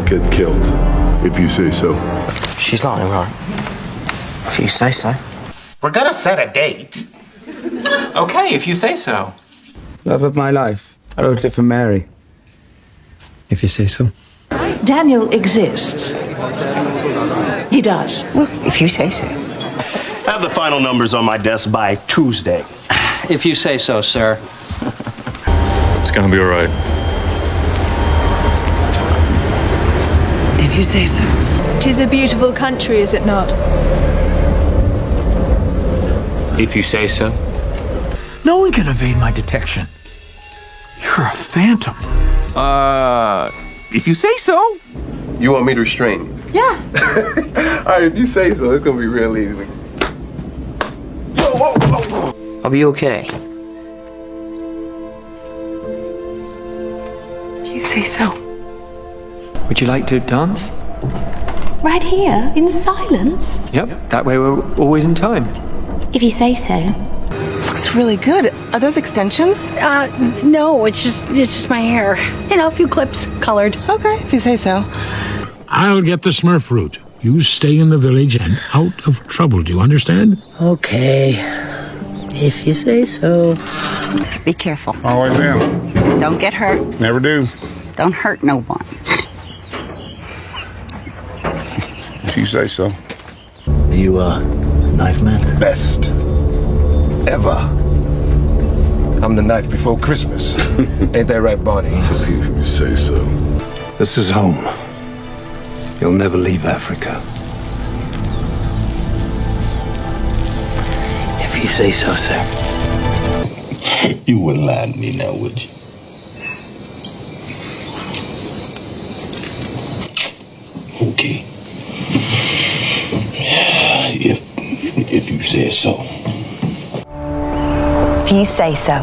get killed. If you say so. She's lying, right? If you say so. We're gonna set a date. Okay, if you say so. Love of my life. I wrote it for Mary. If you say so. Daniel exists. He does. Well, if you say so. I have the final numbers on my desk by Tuesday. If you say so, sir. It's gonna be all right. If you say so. 'Tis a beautiful country, is it not? If you say so. No one can evade my detection. You're a phantom. If you say so. You want me to restrain you? Yeah. All right, if you say so, it's gonna be real easy. I'll be okay. If you say so. Would you like to dance? Right here, in silence. Yep, that way we're always in time. If you say so. Looks really good. Are those extensions? No, it's just my hair. You know, a few clips, colored. Okay, if you say so. I'll get the Smurf route. You stay in the village and out of trouble, do you understand? Okay. If you say so. Be careful. Always am. Don't get hurt. Never do. Don't hurt no one. If you say so. Are you a knife man? Best ever. I'm the knife before Christmas. Ain't that right, Barney? If you say so. This is home. You'll never leave Africa. If you say so, sir. You wouldn't lie to me now, would you? Okay. If you say so. If you say so.